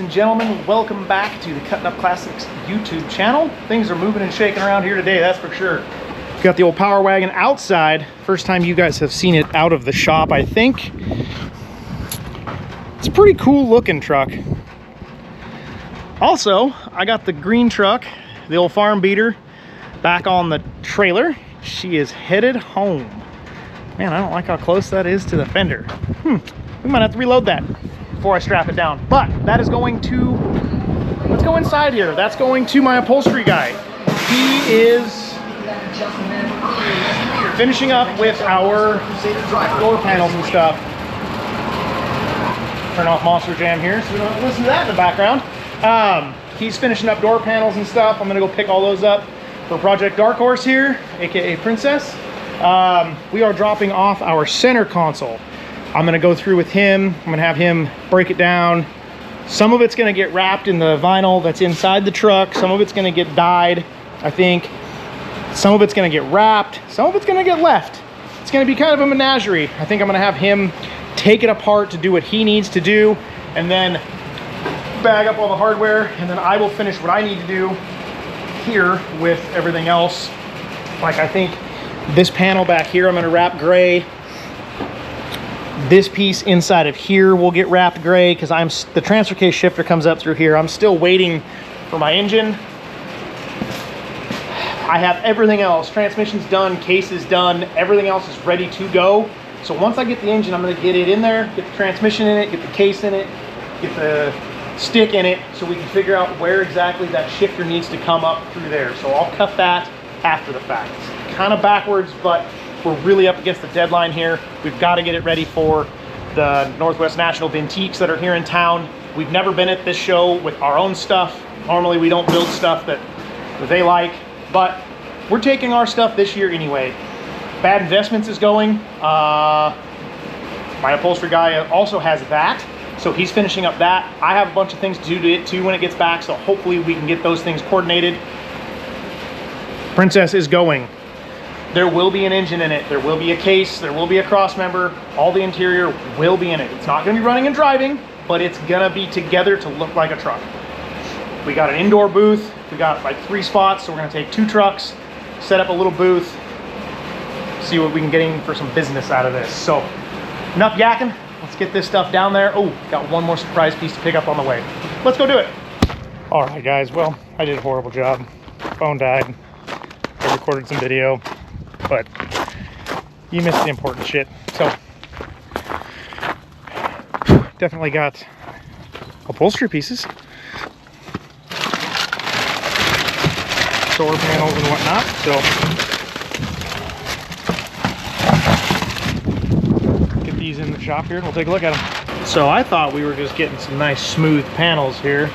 and gentlemen, welcome back to the Cutting Up Classics YouTube channel. Things are moving and shaking around here today, that's for sure. Got the old Power Wagon outside. First time you guys have seen it out of the shop, I think. It's a pretty cool looking truck. Also, I got the green truck, the old farm beater, back on the trailer. She is headed home. Man, I don't like how close that is to the fender. We might have to reload that before I strap it down. But that is going to, let's go inside here. That's going to my upholstery guy. He is finishing up with our door panels and stuff. Turn off Monster Jam here so we don't listen to that in the background. He's finishing up door panels and stuff. I'm gonna go pick all those up for Project Dark Horse here, aka Princess. We are dropping off our center console. I'm gonna go through with him. I'm gonna have him break it down. Some of it's gonna get wrapped in the vinyl that's inside the truck. Some of it's gonna get dyed, I think. Some of it's gonna get wrapped. Some of it's gonna get left. It's gonna be kind of a menagerie. I think I'm gonna have him take it apart to do what he needs to do, and then bag up all the hardware, and then I will finish what I need to do here with everything else. Like, I think this panel back here I'm gonna wrap gray. This piece inside of here will get wrapped gray because the transfer case shifter comes up through here. I'm still waiting for my engine. I have everything else. Transmission's done, case is done, everything else is ready to go. So once I get the engine, I'm gonna get it in there, get the transmission in it, get the case in it, get the stick in it, so we can figure out where exactly that shifter needs to come up through there. So I'll cut that after the fact. It's kind of backwards, but we're really up against the deadline here. We've got to get it ready for the Northwest National Vintiques that are here in town. We've never been at this show with our own stuff. Normally we don't build stuff that they like, but we're taking our stuff this year anyway. Bad Investments is going. My upholstery guy also has that, so he's finishing up that. I have a bunch of things to do to it too when it gets back, so hopefully we can get those things coordinated. Princess is going. There will be an engine in it. There will be a case. There will be a cross member. All the interior will be in it. It's not going to be running and driving, but it's going to be together to look like a truck. We got an indoor booth. We got like 3 spots, so we're going to take 2 trucks, set up a little booth, see what we can get in for some business out of this. So enough yakking. Let's get this stuff down there. Oh, got one more surprise piece to pick up on the way. Let's go do it. All right, guys. Well, I did a horrible job. Phone died. I recorded some video, but you missed the important shit. So definitely got upholstery pieces, door panels and whatnot. So get these in the shop here and we'll take a look at them. So I thought we were just getting some nice smooth panels here.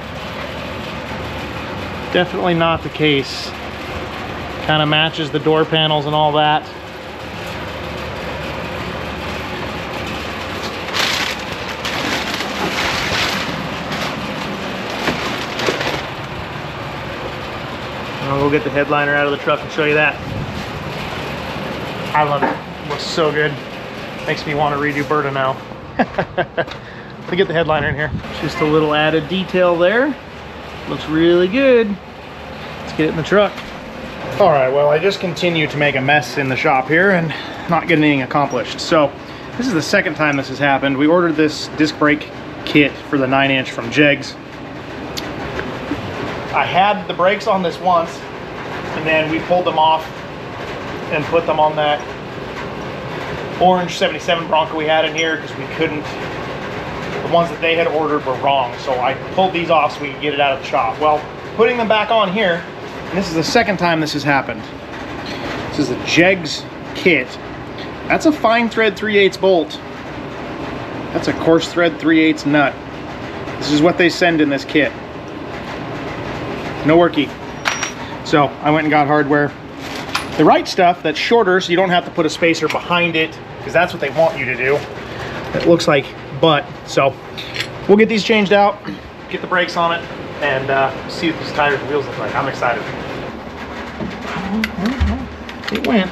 Definitely not the case. Kind of matches the door panels and all that. I'll go get the headliner out of the truck and show you that. I love it. It looks so good. Makes me want to redo Berta now. Let me get the headliner in here. Just a little added detail there. Looks really good. Let's get it in the truck. All right, well, I just continue to make a mess in the shop here and not get anything accomplished. So this is the second time this has happened. We ordered this disc brake kit for the 9-inch from Jegs. I had the brakes on this once, and then we pulled them off and put them on that orange 77 Bronco we had in here because we couldn't, the ones that they had ordered were wrong. So I pulled these off so we could get it out of the shop. Well, putting them back on here, and this is the second time this has happened. This is a Jegs kit. That's a fine thread 3/8 bolt. That's a coarse thread 3/8 nut. This is what they send in this kit. No worky. So I went and got hardware. The right stuff that's shorter, so you don't have to put a spacer behind it, because that's what they want you to do. It looks like butt. So we'll get these changed out, get the brakes on it, and see what these tires and wheels look like. I'm excited. It went.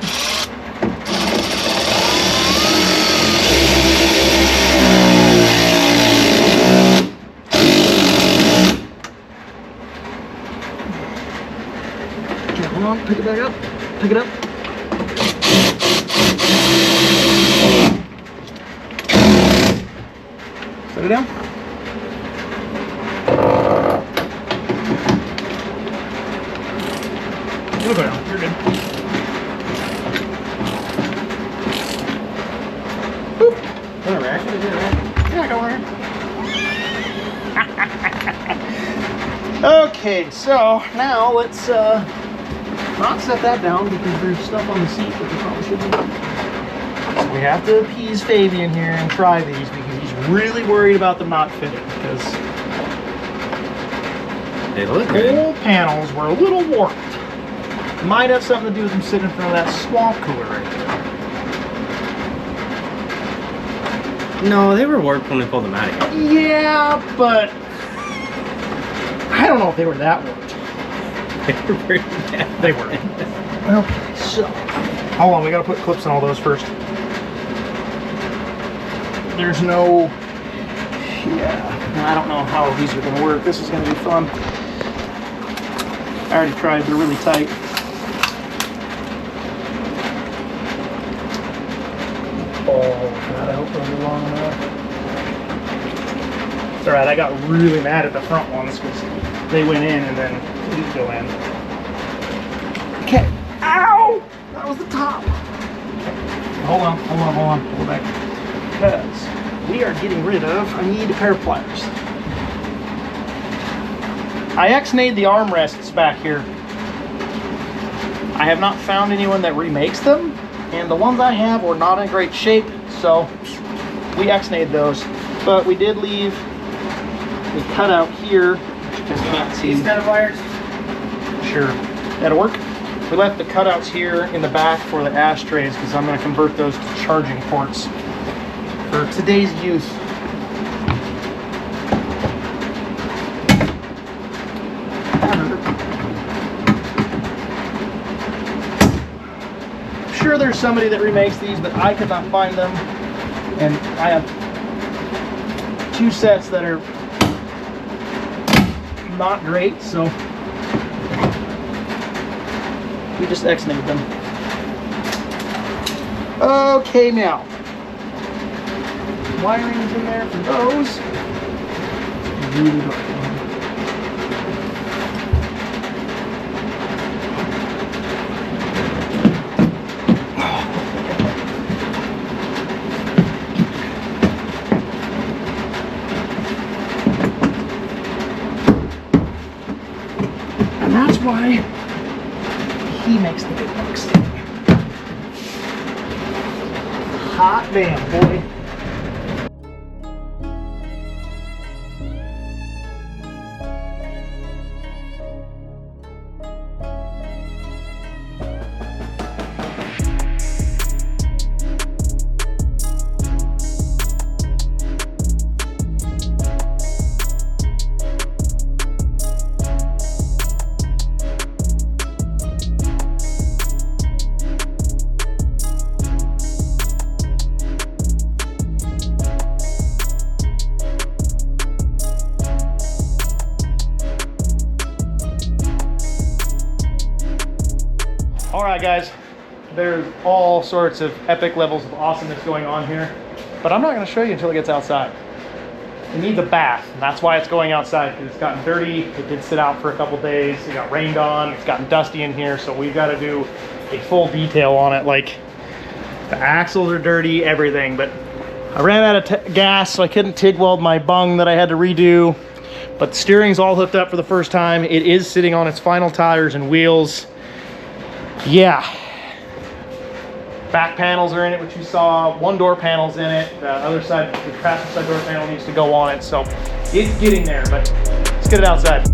pick it back up. Pick it up. Set it down. It'll go down. You're good. Boop. Gonna ratchet? Is it a ratchet? Yeah, go on. Okay, so now let's not set that down because there's stuff on the seat that we probably shouldn't. So we have to appease Fabian here and try these because he's really worried about them not fitting because They look the good. whole panels were a little warped. Might have something to do with them sitting in front of that swamp cooler right there. No, they were warped when we pulled them out again. Yeah, but I don't know if they were that warped. They were pretty bad. They were. Okay, so hold on, we gotta put clips on all those first. There's no, yeah, I don't know how these are gonna work. This is gonna be fun. I already tried, they're really tight. Oh God, I hope those are long enough. It's alright, I got really mad at the front ones because they went in and then didn't go in. Okay. Ow! That was the top. Hold on. Hold back. Because we are getting rid of, I need a pair of pliers. I X-nayed the armrests back here. I have not found anyone that remakes them, and the ones I have were not in great shape, so we X-nayed those. But we did leave a cutout here, which you guys can't see. These kind of wires? Sure, that'll work. We left the cutouts here in the back for the ashtrays because I'm going to convert those to charging ports for today's youth. I'm sure there's somebody that remakes these, but I could not find them. And I have two sets that are not great, so we just X-nayed them. Okay, now wiring's in there for those. It's really dark in here. And that's why he makes the big bucks. Hot damn, boy. Alright guys, there's all sorts of epic levels of awesomeness going on here, but I'm not going to show you until it gets outside. It needs a bath, and that's why it's going outside, because it's gotten dirty. It did sit out for a couple days, it got rained on, it's gotten dusty in here, so we've got to do a full detail on it. Like, the axles are dirty, everything, but I ran out of gas, so I couldn't TIG weld my bung that I had to redo, but the steering's all hooked up for the first time. It is sitting on its final tires and wheels. Yeah, back panels are in it, which you saw. One door panel's in it. The other side, the passenger side door panel needs to go on it. So it's getting there, but let's get it outside.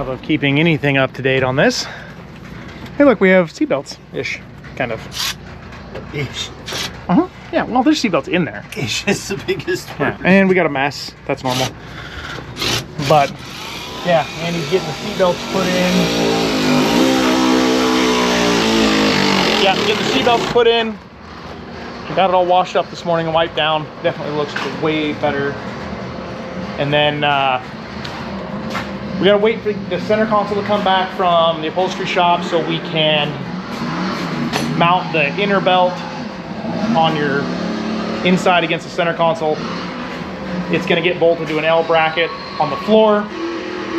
job of keeping anything up to date on this. Hey, look, we have seatbelts-ish, kind of. Ish. Yeah, well, there's seatbelts in there. Ish is the biggest Yeah, word. and we got a mess. That's normal. But yeah, Andy's getting the seatbelts put in. Yeah, getting the seatbelts put in. Got it all washed up this morning and wiped down. Definitely looks way better. And then we gotta wait for the center console to come back from the upholstery shop so we can mount the inner belt on your inside against the center console. It's gonna get bolted to an L bracket on the floor,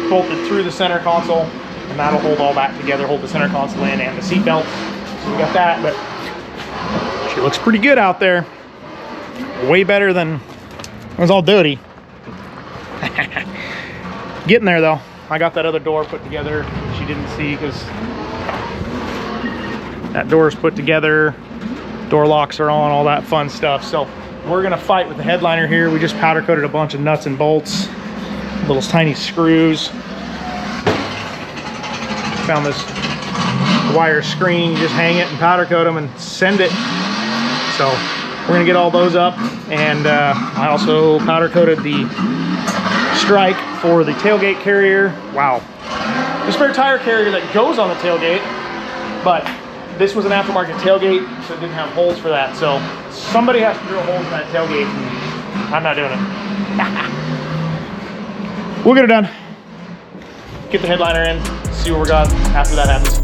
bolted through the center console, and that'll hold all that together, hold the center console in and the seat belt. So we got that, but she looks pretty good out there. Way better than it was all dirty. Getting there though. I got that other door put together. She didn't see because that door is put together. Door locks are on, all that fun stuff. So we're gonna fight with the headliner here. We just powder coated a bunch of nuts and bolts, little tiny screws. Found this wire screen, you just hang it and powder coat them and send it. So we're gonna get all those up. And I also powder coated the strike for the tailgate carrier. Wow. The spare tire carrier that goes on the tailgate, but this was an aftermarket tailgate, so it didn't have holes for that. So somebody has to drill holes in that tailgate, and I'm not doing it. We'll get it done. Get the headliner in, see what we got after that happens.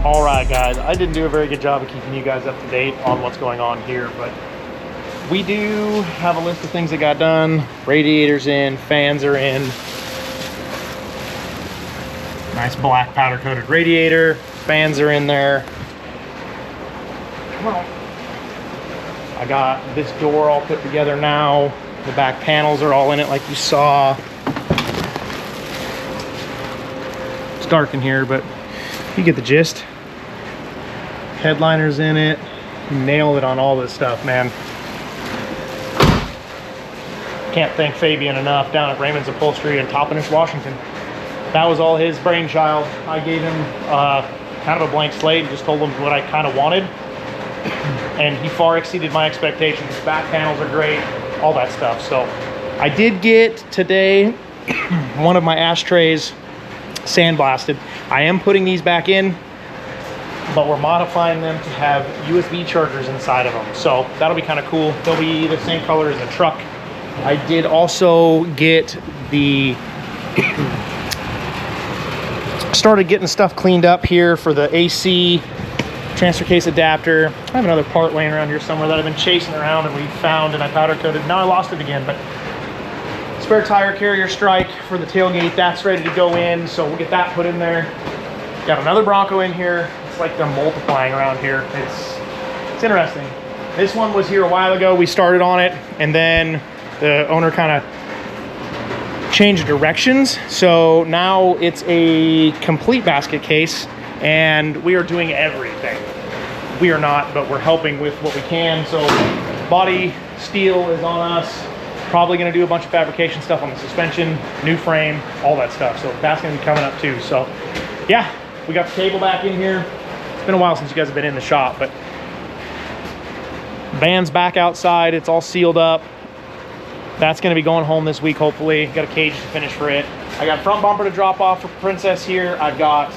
All right, guys, I didn't do a very good job of keeping you guys up to date on what's going on here, but we do have a list of things that got done. Radiators in, fans are in. Nice black powder coated radiator. Fans are in there. Come on. I got this door all put together now. The back panels are all in it like you saw. It's dark in here, but you get the gist. Headliner's in it. Nailed it on all this stuff, man. Can't thank Fabian enough down at Raymond's Upholstery in Toppenish, Washington. That was all his brainchild. I gave him kind of a blank slate and just told him what I kind of wanted. And he far exceeded my expectations. Back panels are great, all that stuff. So I did get today one of my ashtrays sandblasted. I am putting these back in, but we're modifying them to have USB chargers inside of them. So that'll be kind of cool. They'll be the same color as the truck. I did also get the started getting stuff cleaned up here for the AC transfer case adapter. I have another part laying around here somewhere that I've been chasing around and we found and I powder coated. Now I lost it again, but spare tire carrier strike for the tailgate, that's ready to go in. So we'll get that put in there. Got another Bronco in here. It's like they're multiplying around here. It's interesting. This one was here a while ago. We started on it and then the owner kind of changed directions. So now it's a complete basket case and we are doing everything. We are not, but we're helping with what we can. So body steel is on us. Probably gonna do a bunch of fabrication stuff on the suspension, new frame, all that stuff. So that's gonna be coming up too. So yeah, we got the table back in here. It's been a while since you guys have been in the shop, but van's back outside. It's all sealed up. That's gonna be going home this week, hopefully. Got a cage to finish for it. I got front bumper to drop off for Princess here. I've got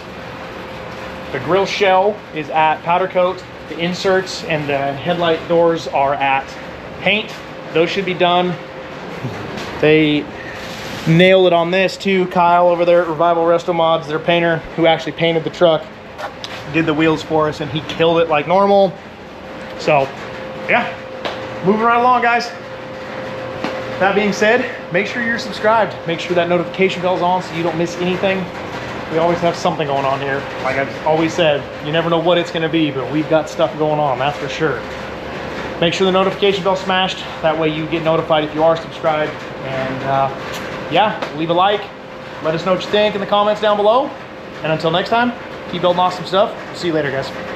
the grill shell is at powder coat. The inserts and the headlight doors are at paint. Those should be done. They nailed it on this too. Kyle over there at Revival Resto Mods, their painter who actually painted the truck, did the wheels for us, and he killed it like normal. So yeah, moving right along, guys. That being said, make sure you're subscribed. Make sure that notification bell's on so you don't miss anything. We always have something going on here. Like I've always said, you never know what it's gonna be, but we've got stuff going on, that's for sure. Make sure the notification bell's smashed. That way you get notified if you are subscribed. And yeah, leave a like. Let us know what you think in the comments down below. And until next time, keep building awesome stuff. See you later, guys.